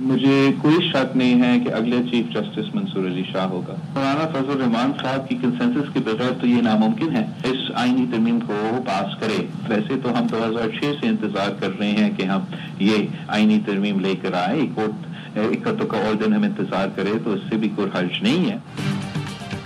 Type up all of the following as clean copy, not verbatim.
مجھے کوئی شک نہیں ہے کہ اگلے چیف جسٹس منصور علی شاہ ہوگا. مولانا فضل الرحمان صاحب کی کنسنسس کے بغیر تو یہ ناممکن ہے اس آئینی ترمیم کو پاس کرے. ویسے تو ہم 2006 سے انتظار کر رہے ہیں کہ ہم یہ آئینی ترمیم لے کر آئے. اکتو کا اور دن ہم انتظار کرے تو اس سے بھی کوئی حرج نہیں ہے.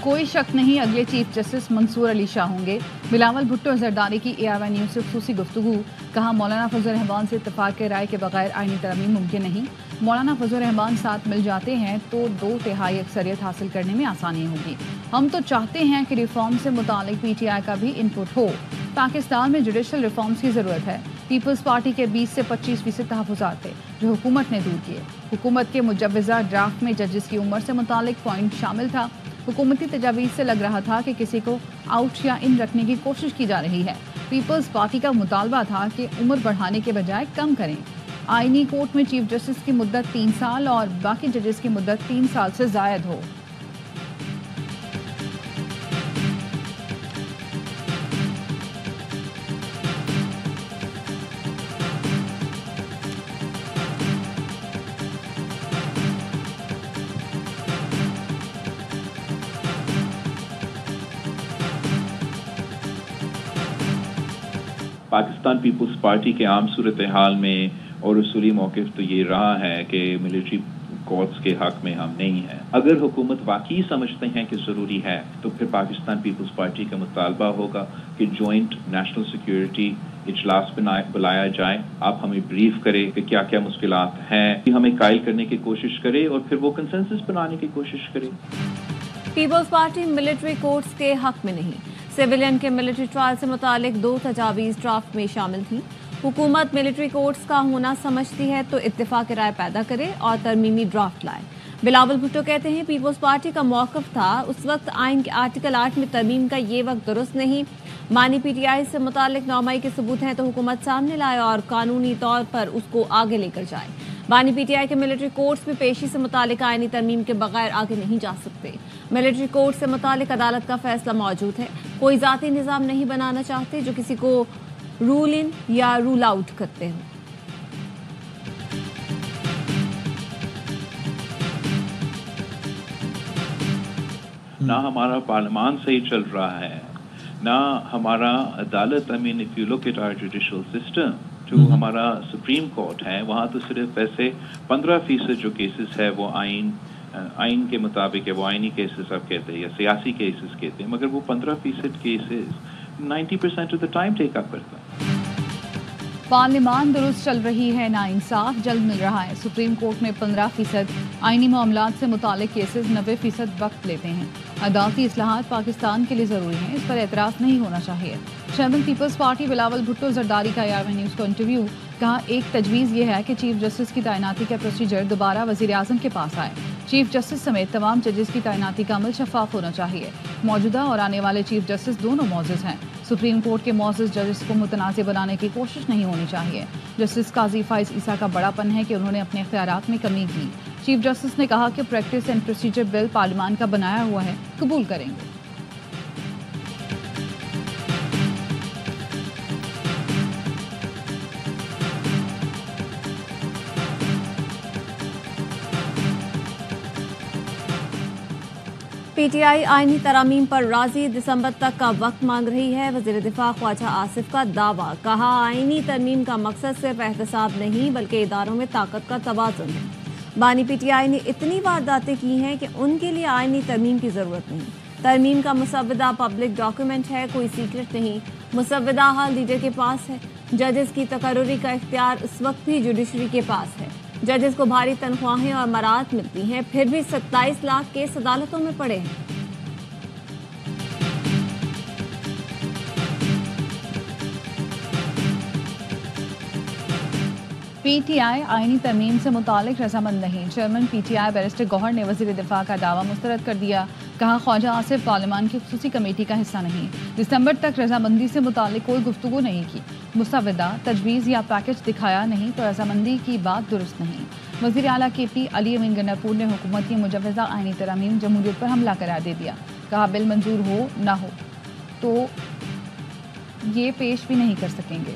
کوئی شک نہیں اگلے چیف جسٹس منصور علی شاہ ہوں گے. بلاول بھٹو زرداری کی ARY نیوز سے خصوصی گفتگو. کہا مولانا فضل الرحمان سے اتفاق رائے کے بغیر آئینی ترمیم ممکن نہیں. مولانا فضل الرحمان ساتھ مل جاتے ہیں تو 2/3 اکثریت حاصل کرنے میں آسانی ہوگی. ہم تو چاہتے ہیں کہ ریفارم سے متعلق PTI کا بھی انپٹ ہو. پاکستان میں جوڈیشل ریفارمز کی ضرورت ہے. پیپلز پارٹی کے 20 سے 25% تحفظات تھے جو حکومت نے دور کیے. حکومت کے مجوزہ ڈرافٹ میں ججز کی عمر سے متعلق پوائنٹ شامل تھا. حکومتی تجاویز سے لگ رہا تھا کہ کسی کو آؤٹ یا ان رکھنے کی کوشش کی جا رہی ہے. پیپلز پارٹی کا مطالبہ تھا کہ عمر بڑھانے کے بجائے کم کریں. آئینی کورٹ میں چیف جسٹس کی مدت 3 سال اور باقی ججز کی مدت 3 سال سے زائد ہو. پاکستان پیپلز پارٹی کے عام صورتحال میں اور اصولی موقف تو یہ رہا ہے کہ ملٹری کورٹس کے حق میں ہم نہیں ہیں. اگر حکومت واقعی سمجھتے ہیں کہ ضروری ہے تو پھر پاکستان پیپلز پارٹی کا مطالبہ ہوگا کہ جوائنٹ نیشنل سیکیورٹی اجلاس بلایا جائے. آپ ہمیں بریف کرے کہ کیا کیا مشکلات ہیں, ہمیں قائل کرنے کی کوشش کرے اور پھر وہ کنسنسس بنانے کی کوشش کرے. پیپلز پارٹی ملٹری کورٹس کے حق میں نہیں. سویلین کے ملٹری ٹرائل سے متعلق 2 تجاویز ڈرافٹ میں شامل تھیں. حکومت ملٹری کورٹس کا ہونا سمجھتی ہے تو اتفاق رائے پیدا کرے اور ترمیمی ڈرافٹ لائے. بلاول بھٹو کہتے ہیں پیپلز پارٹی کا موقف تھا اس وقت آئین کے آرٹیکل 8 میں ترمیم کا یہ وقت درست نہیں. مانی PTI سے متعلق 9 مئی کے ثبوت ہیں تو حکومت سامنے لائے اور قانونی طور پر اس کو آگے لے کر جائے. بانی PTI کے ملٹری کورٹس میں پیشی سے متعلق آئینی ترمیم کے بغیر آگے نہیں جا سکتے. ملٹری کورٹ سے متعلق عدالت کا فیصلہ موجود ہے. کوئی ذاتی نظام نہیں بنانا چاہتے جو کسی کو رول ان یا رول آؤٹ کرتے ہوں. نہ ہمارا پارلیمان صحیح چل رہا ہے نہ ہمارا عدالت. if you look at our judicial system, جو ہمارا سپریم کورٹ ہے وہاں تو صرف ایسے 15% جو کیسز ہے وہ آئین کے مطابق ہے. وہ آئینی کیسز آپ کہتے ہیں یا سیاسی کیسز کہتے ہیں, مگر وہ 15% cases 90% of the time take up کرتا ہے. پارلیمان درست چل رہی ہے, نا انصاف جلد مل رہا ہے. سپریم کورٹ میں 15% آئینی معاملات سے متعلق کیسز 90% وقت لیتے ہیں. عدالتی اصلاحات پاکستان کے لیے ضروری ہیں, اس پر اعتراض نہیں ہونا چاہیے. چیئرمین پیپلز پارٹی بلاول بھٹو زرداری کا ARY نیوز کو انٹرویو. کہا ایک تجویز یہ ہے کہ چیف جسٹس کی تعیناتی کا پروسیجر دوبارہ وزیر اعظم کے پاس آئے. چیف جسٹس سمیت تمام ججز کی تعیناتی کا عمل شفاف ہونا چاہیے. موجودہ اور آنے والے چیف جسٹس دونوں معزز ہیں. سپریم کورٹ کے معزز ججز کو متنازع بنانے کی کوشش نہیں ہونی چاہیے. جسٹس قاضی فائز عیسیٰ کا بڑا پن ہے کہ انہوں نے اپنے اختیارات میں کمی کی. چیف جسٹس نے کہا کہ پریکٹس اینڈ پروسیجر بل پارلیمان کا بنایا ہوا ہے, قبول کریں گے. PTI آئینی ترامیم پر راضی, دسمبر تک کا وقت مانگ رہی ہے. وزیر دفاع خواجہ آصف کا دعویٰ. کہا آئینی ترمیم کا مقصد صرف احتساب نہیں بلکہ اداروں میں طاقت کا توازن ہے. بانی PTI نے اتنی وارداتیں کی ہیں کہ ان کے لیے آئینی ترمیم کی ضرورت نہیں. ترمیم کا مسودہ پبلک ڈاکیومنٹ ہے, کوئی سیکرٹ نہیں. مسودہ حال لیڈر کے پاس ہے. ججز کی تقرری کا اختیار اس وقت بھی جوڈیشری کے پاس ہے. ججز کو بھاری تنخواہیں اور مراعات ملتی ہیں, پھر بھی 27 لاکھ کیس عدالتوں میں پڑے ہیں. PTI آئینی ترمیم سے متعلق رضامند نہیں. چیئرمین PTI بیرسٹر گوہر نے وزیر دفاع کا دعویٰ مسترد کر دیا. کہا خواجہ آصف پارلیمان کی خصوصی کمیٹی کا حصہ نہیں. دسمبر تک رضامندی سے متعلق کوئی گفتگو نہیں کی. مسودہ, تجویز یا پیکج دکھایا نہیں تو رضامندی کی بات درست نہیں. وزیر اعلیٰ KP علی امین گنرپور نے حکومت کی مجوزہ آئینی ترامیم جمہوریت پر حملہ قرار دے دیا. کہا بل منظور ہو نہ ہو تو یہ پیش بھی نہیں کر سکیں گے.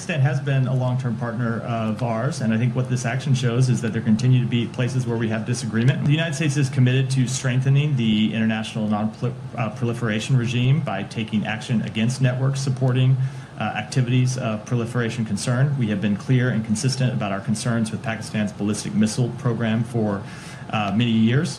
Pakistan has been a long-term partner of ours, and I think what this action shows is that there continue to be places where we have disagreement. The United States is committed to strengthening the international non-proliferation regime by taking action against networks supporting activities of proliferation concern. We have been clear and consistent about our concerns with Pakistan's ballistic missile program for many years.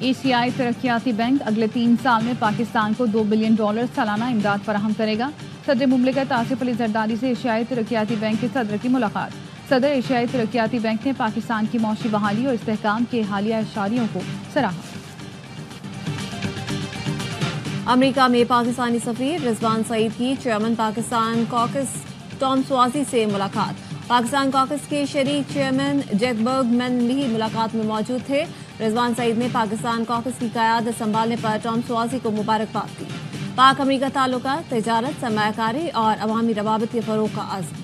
ایشیائی ترقیاتی bank اگلے 3 سال میں پاکستان کو $2 billion سالانہ امداد فراہم کرے گا. صدر مملکت آصف علی زرداری سے ایشیائی ترقیاتی بینک کے صدر کی ملاقات. صدر ایشیائی ترقیاتی بینک نے پاکستان کی معاشی بحالی اور استحکام کے حالیہ اشاریوں کو سراہا. امریکہ میں پاکستانی سفیر رضوان سعید کی chairman Pakistan caucus Tom Suozzi سے ملاقات. پاکستان کاکس کے شریک چیئرمین جیک برگ مین بھی ملاقات میں موجود تھے. رضوان سعید نے پاکستان کاکس کی قیادت سنبھالنے پر ٹام سوازی کو مبارکباد دی. پاک امریکہ تعلقات، تجارت، سرمایہ کاری اور عوامی روابط کے فروغ کا عزم.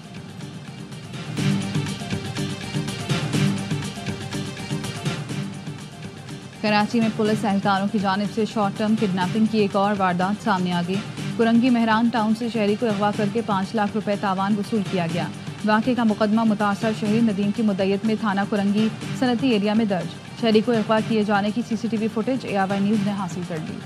کراچی میں پولیس اہلکاروں کی جانب سے شارٹ ٹرم کڈنیپنگ کی ایک اور واردات سامنے آ گئی. کرنگی مہران ٹاؤن سے شہری کو اغوا کر کے 5 لاکھ روپے تاوان وصول کیا گیا. واقعے کا مقدمہ متاثرہ شہری ندیم کی مدعیت میں تھانہ کرنگی صنعتی ایریا میں درج. شہری کو اغوا کیے جانے کی CCTV فوٹیج ARY نیوز نے حاصل کر لی.